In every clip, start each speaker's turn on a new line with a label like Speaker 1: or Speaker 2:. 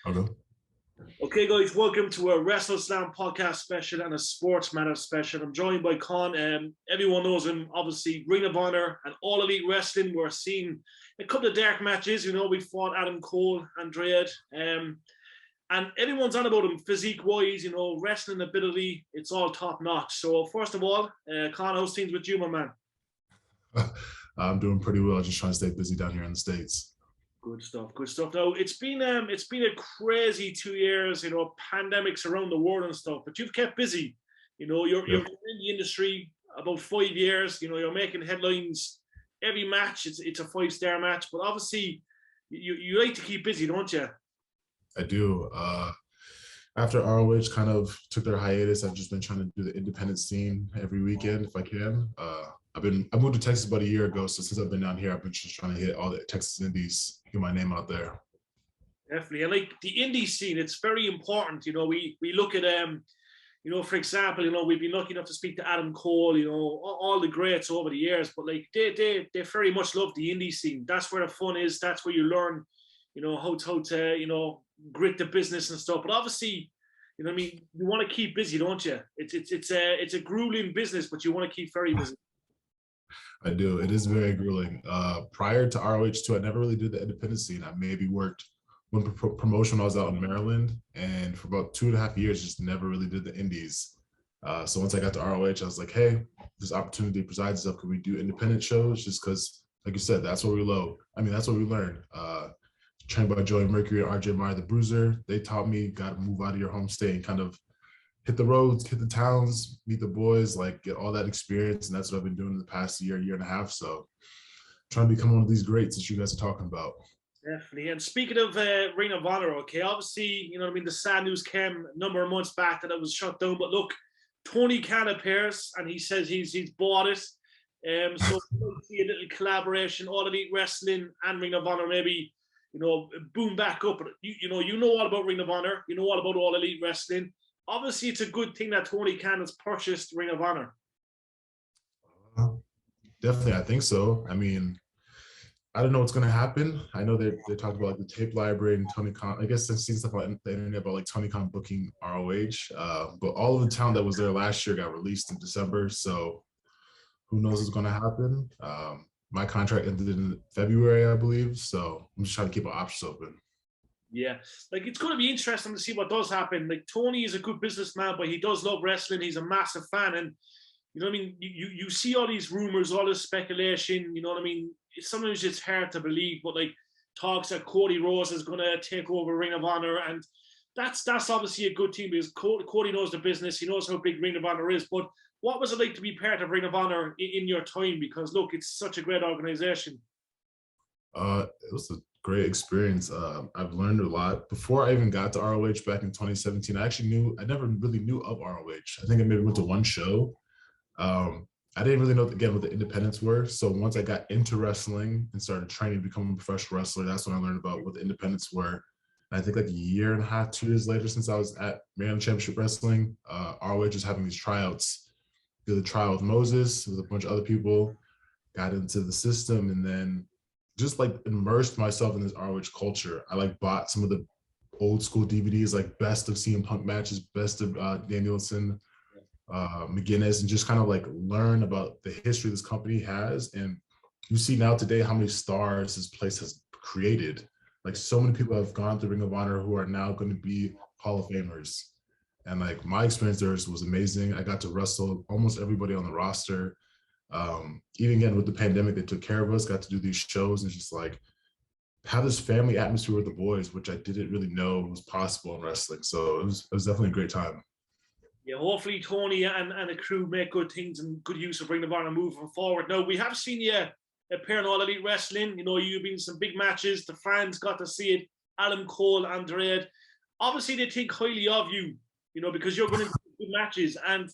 Speaker 1: Okay.
Speaker 2: Okay, guys, welcome to a WrestleSlam Podcast special and a Sports Matters special. I'm joined by Kaun. Everyone knows him, obviously, Ring of Honor and All Elite Wrestling. We're seeing a couple of dark matches. We fought Adam Cole and Dread. And everyone's on about him physique-wise, wrestling ability. It's all top-notch. So, first of all, Kaun, how's things with you, my man?
Speaker 1: I'm doing pretty well. Just trying to stay busy down here in the States.
Speaker 2: Good stuff. Now it's been a crazy 2 years, pandemics around the world and stuff, but you've kept busy. You're in the industry about 5 years. You're making headlines every match. It's a 5-star match, but obviously you like to keep busy, don't you?
Speaker 1: I do. After ROH kind of took their hiatus, I've just been trying to do the independent scene every weekend if I can. I moved to Texas about a year ago, so since I've been down here, I've been just trying to hit all the Texas indies, get my name out there.
Speaker 2: Definitely, and like the indie scene, it's very important. We look at for example, we've been lucky enough to speak to Adam Cole, all the greats over the years, but like they very much love the indie scene. That's where the fun is. That's where you learn, how to grit the business and stuff. But obviously, you want to keep busy, don't you? It's a grueling business, but you want to keep very busy.
Speaker 1: I do. It is very grueling. Prior to ROH too, I never really did the independent scene. I maybe worked one promotion when I was out in Maryland, and for about 2.5 years, just never really did the indies. So once I got to ROH, I was like, hey, this opportunity presents itself. Can we do independent shows? Just because, like you said, that's what we love. That's what we learned. Trained by Joey Mercury and RJ Meyer, the Bruiser. They taught me, got to move out of your home state and kind of hit the roads, hit the towns, meet the boys, like get all that experience. And that's what I've been doing in the past year and a half. So trying to become one of these greats that you guys are talking about.
Speaker 2: Definitely. And speaking of Ring of Honor, okay, obviously, the sad news came a number of months back that it was shut down. But look, Tony Khan appears and he says he's bought it. So we'll see a little collaboration, All Elite Wrestling and Ring of Honor, maybe, boom back up. But you know all about Ring of Honor. You know all about All Elite Wrestling. Obviously, it's a good thing that Tony Khan has purchased Ring of Honor.
Speaker 1: Definitely, I think so. I don't know what's going to happen. I know they talked about like the tape library and Tony Khan. I guess I've seen stuff on the internet about like Tony Khan booking ROH. But all of the talent that was there last year got released in December. So who knows what's going to happen? My contract ended in February, I believe. So I'm just trying to keep our options open.
Speaker 2: Yeah, like it's going to be interesting to see what does happen. Like Tony is a good businessman, but he does love wrestling. He's a massive fan, and you see all these rumors, all this speculation. Sometimes it's hard to believe, but like talks that Cody Rhodes is going to take over Ring of Honor, and that's obviously a good thing because Cody knows the business. He knows how big Ring of Honor is. But what was it like to be part of Ring of Honor in your time? Because look, it's such a great organization.
Speaker 1: It was a great experience. I've learned a lot. Before I even got to ROH back in 2017, I never really knew of ROH. I think I maybe went to one show. I didn't really know, again, what the independents were. So once I got into wrestling and started training to become a professional wrestler, that's when I learned about what the independents were. And I think like a year and a half, 2 years later, since I was at Maryland Championship Wrestling, ROH was having these tryouts. Did a trial with Moses, with a bunch of other people, got into the system, and then just like immersed myself in this ROH culture. I like bought some of the old school DVDs, like best of CM Punk matches, best of Danielson, McGuinness, and just kind of like learn about the history this company has. And you see now today how many stars this place has created. Like so many people have gone to Ring of Honor who are now going to be Hall of Famers. And like my experience there was amazing. I got to wrestle almost everybody on the roster. Even again with the pandemic, they took care of us, got to do these shows and just like have this family atmosphere with the boys, which I didn't really know was possible in wrestling. So it was definitely a great time.
Speaker 2: Yeah, hopefully Tony and the crew make good things and good use of Ring of Honor moving forward. Now, we have seen you appear in All Elite Wrestling. You've been in some big matches. The fans got to see it. Adam Cole, Andrade. Obviously, they think highly of you, because you're going to do good matches. And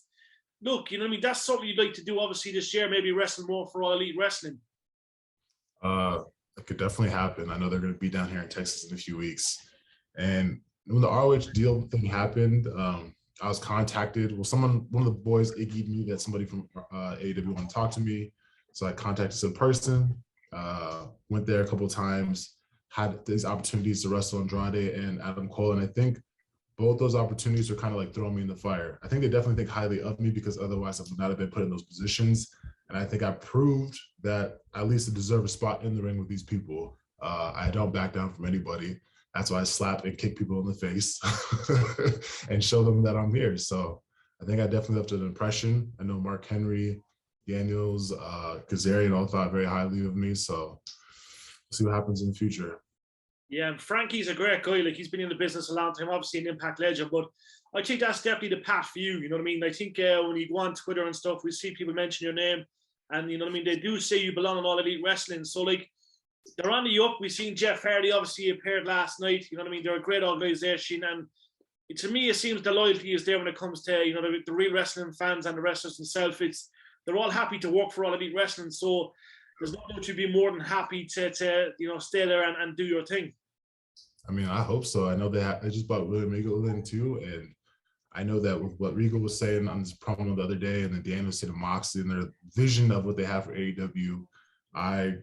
Speaker 2: look, that's something you'd like to do, obviously, this year, maybe wrestle more for All Elite Wrestling.
Speaker 1: It could definitely happen. I know they're going to be down here in Texas in a few weeks. And when the ROH deal thing happened, I was contacted. Well, one of the boys, Iggy, knew that somebody from AEW wanted to talk to me. So I contacted some person, went there a couple of times, had these opportunities to wrestle Andrade and Adam Cole. And I think both those opportunities are kind of like throwing me in the fire. I think they definitely think highly of me because otherwise I would not have been put in those positions. And I think I proved that at least I deserve a spot in the ring with these people. I don't back down from anybody. That's why I slap and kick people in the face and show them that I'm here. So I think I definitely left an impression. I know Mark Henry, Daniels, Kazarian all thought very highly of me. So we'll see what happens in the future.
Speaker 2: Yeah, and Frankie's a great guy. Like, he's been in the business a long time, obviously an Impact legend, but I think that's definitely the path for you. You know what I mean? I think when you go on Twitter and stuff, we see people mention your name, and you know what I mean? They do say you belong on All Elite Wrestling. So, like, they're on the up. We've seen Jeff Hardy obviously appeared last night. You know what I mean? They're a great organization, and to me, it seems the loyalty is there when it comes to, you know, the real wrestling fans and the wrestlers themselves. They're all happy to work for All Elite Wrestling. So there's no doubt you'd be more than happy to you know, stay there and do your thing.
Speaker 1: I mean, I hope so. I know they just brought William Regal in too, and I know that with what Regal was saying on this promo the other day, and then Daniel said to Moxley and their vision of what they have for AEW, I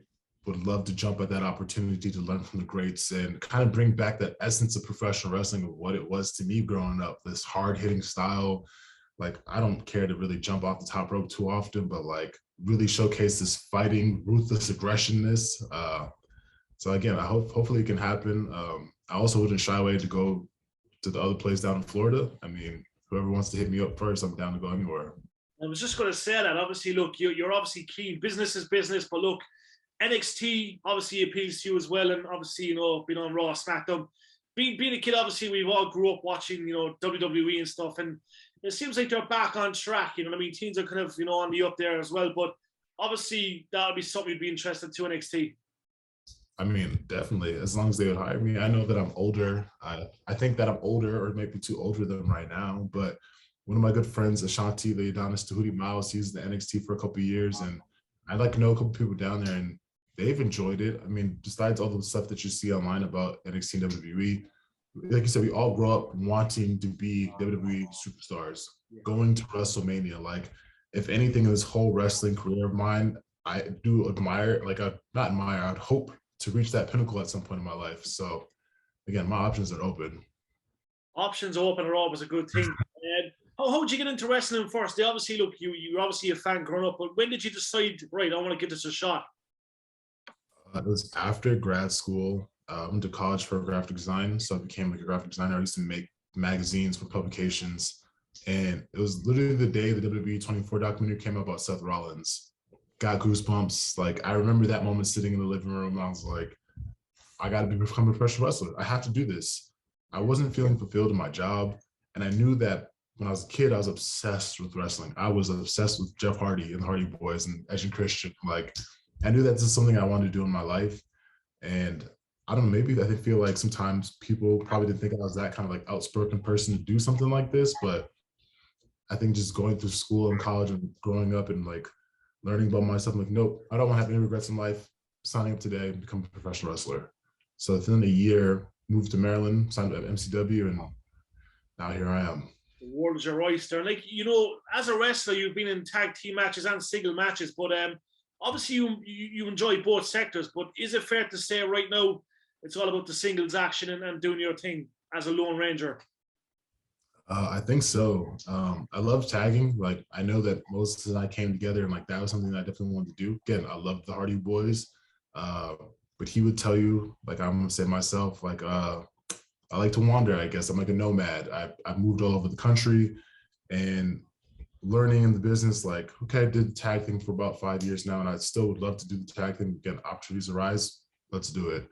Speaker 1: would love to jump at that opportunity to learn from the greats and kind of bring back that essence of professional wrestling of what it was to me growing up, this hard-hitting style. Like, I don't care to really jump off the top rope too often, but like really showcase this fighting, ruthless aggressionness. So again, hopefully it can happen. I also wouldn't shy away to go to the other place down in Florida. I mean, whoever wants to hit me up first, I'm down to go anywhere.
Speaker 2: I was just going to say that. Obviously, look, you're obviously keen. Business is business, but look, NXT obviously appeals to you as well, and obviously, you know, being on Raw, SmackDown. Being a kid, obviously, we've all grew up watching, you know, WWE and stuff, and it seems like they're back on track. You know what I mean? Teams are kind of, you know, on the up there as well, but obviously, that would be something you'd be interested to NXT.
Speaker 1: I mean, definitely, as long as they would hire me. I know that I'm older. I think that I'm older, or maybe too old for them right now, but one of my good friends, Ashanti, the Adonis Tahuti Miles, he's the NXT for a couple of years, and I like to know a couple people down there, and they've enjoyed it. I mean, besides all the stuff that you see online about NXT and WWE, like you said, we all grow up wanting to be WWE superstars, going to WrestleMania. Like, if anything in this whole wrestling career of mine, I do admire, like, I'd hope to reach that pinnacle at some point in my life. So again, my options are open.
Speaker 2: Options open are always a good thing. How did you get into wrestling first? They obviously, look, you're obviously a fan growing up, but when did you decide, right, I want to give this a shot?
Speaker 1: It was after grad school. I went to college for graphic design, so I became like a graphic designer. I used to make magazines for publications, and it was literally the day the WWE 24 documentary came out about Seth Rollins. Got goosebumps. Like, I remember that moment sitting in the living room, and I was like, I got to become a professional wrestler. I have to do this. I wasn't feeling fulfilled in my job, and I knew that when I was a kid, I was obsessed with wrestling. I was obsessed with Jeff Hardy and the Hardy Boys and Edge and Christian. Like, I knew that this is something I wanted to do in my life, and I don't know, maybe I feel like sometimes people probably didn't think I was that kind of like outspoken person to do something like this, but I think just going through school and college and growing up and like learning about myself, I'm like, nope, I don't want to have any regrets in life. Signing up today and become a professional wrestler. So within a year, moved to Maryland, signed up at MCW, and now here I am.
Speaker 2: The world is your oyster. Like, you know, as a wrestler, you've been in tag team matches and single matches, but obviously you enjoy both sectors. But is it fair to say right now it's all about the singles action and doing your thing as a Lone Ranger?
Speaker 1: I think so. I love tagging. Like, I know that Moses and I came together, and like that was something that I definitely wanted to do. Again, I love the Hardy Boys, but he would tell you, like, I'm gonna say myself, like, I like to wander. I guess I'm like a nomad. I've moved all over the country, and learning in the business. Like, okay, I did the tag thing for about 5 years now, and I still would love to do the tag thing. Again, opportunities arise, let's do it.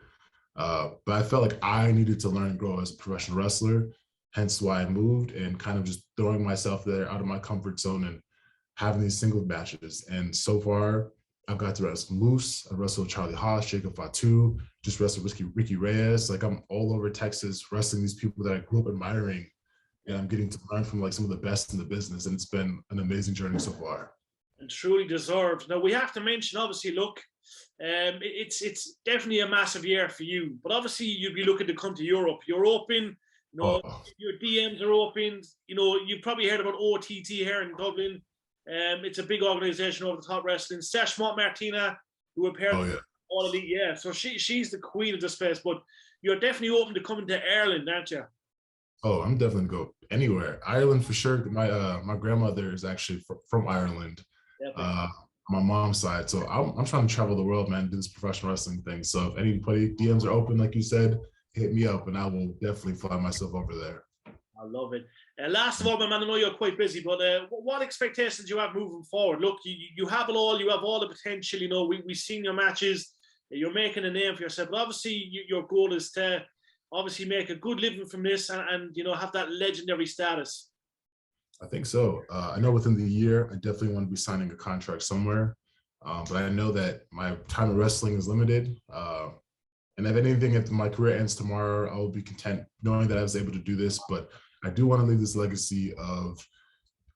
Speaker 1: But I felt like I needed to learn and grow as a professional wrestler. Hence why I moved, and kind of just throwing myself there out of my comfort zone and having these single matches. And so far, I've got to wrestle Moose, I wrestled Charlie Haas, Jacob Fatu, just wrestled Ricky Reyes. Like, I'm all over Texas wrestling these people that I grew up admiring, and I'm getting to learn from like some of the best in the business. And it's been an amazing journey so far.
Speaker 2: And truly deserved. Now, we have to mention, obviously, look, it's definitely a massive year for you, but obviously you'll be looking to come to Europe. You're open. You know, your DMs are open. You know, you've probably heard about OTT here in Dublin. It's a big organization over the top wrestling. Sesh Martina, who appeared All Elite, yeah. So she's the queen of the space, but you're definitely open to coming to Ireland, aren't you?
Speaker 1: Oh, I'm definitely gonna go anywhere. Ireland for sure. My grandmother is actually from Ireland,
Speaker 2: Definitely.
Speaker 1: uh, my mom's side. So I'm trying to travel the world, man, do this professional wrestling thing. So if anybody DMs are open, like you said, hit me up, and I will definitely fly myself over there.
Speaker 2: I love it. Last of all, my man, I know you're quite busy, but what expectations do you have moving forward? Look, you have it all. You have all the potential. You know, we've seen your matches. You're making a name for yourself. But obviously, your goal is to obviously make a good living from this and you know, have that legendary status.
Speaker 1: I think so. I know within the year, I definitely want to be signing a contract somewhere. But I know that my time of wrestling is limited. And if anything, if my career ends tomorrow, I will be content knowing that I was able to do this. But I do want to leave this legacy of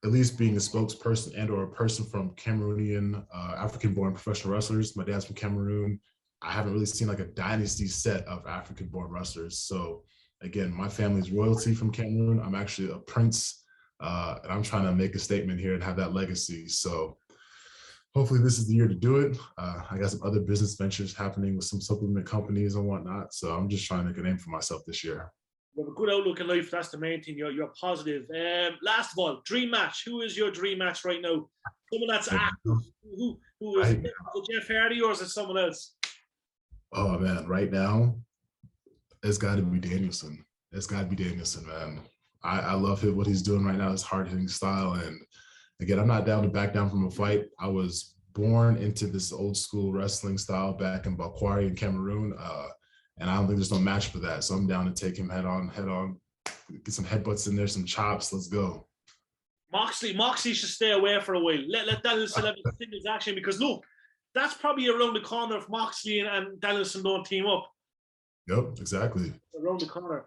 Speaker 1: at least being a spokesperson and or a person from Cameroonian, African-born professional wrestlers. My dad's from Cameroon. I haven't really seen like a dynasty set of African-born wrestlers. So again, my family's royalty from Cameroon. I'm actually a prince, and I'm trying to make a statement here and have that legacy. So hopefully this is the year to do it. I got some other business ventures happening with some supplement companies and whatnot. So I'm just trying to make a name for myself this year.
Speaker 2: You have a good outlook in life. That's the main thing. You're positive. Last of all, dream match. Who is your dream match right now? Someone that's active. Who is it? Jeff Hardy or is it someone else?
Speaker 1: Oh man, right now, it's got to be Danielson. It's got to be Danielson, man. I love what he's doing right now, his hard-hitting style. And again, I'm not down to back down from a fight. I was born into this old school wrestling style back in Bakwari in Cameroon. And I don't think there's no match for that. So I'm down to take him head on, get some headbutts in there, some chops. Let's go.
Speaker 2: Moxley should stay away for a while. Let Danielson have his action because look, that's probably around the corner if Moxley and Danielson don't team up.
Speaker 1: Yep, exactly.
Speaker 2: Around the corner.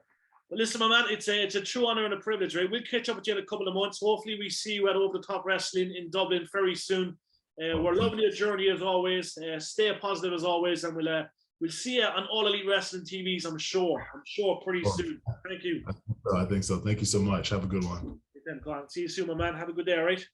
Speaker 2: But listen, my man, it's a true honor and a privilege, right? We'll catch up with you in a couple of months. Hopefully we see you at Over the Top Wrestling in Dublin very soon. We're loving your journey as always. Stay positive as always, and we'll see you on All Elite Wrestling TVs, I'm sure pretty soon. Thank you.
Speaker 1: I think so. Thank you so much. Have a good one.
Speaker 2: See you soon, my man. Have a good day, all right?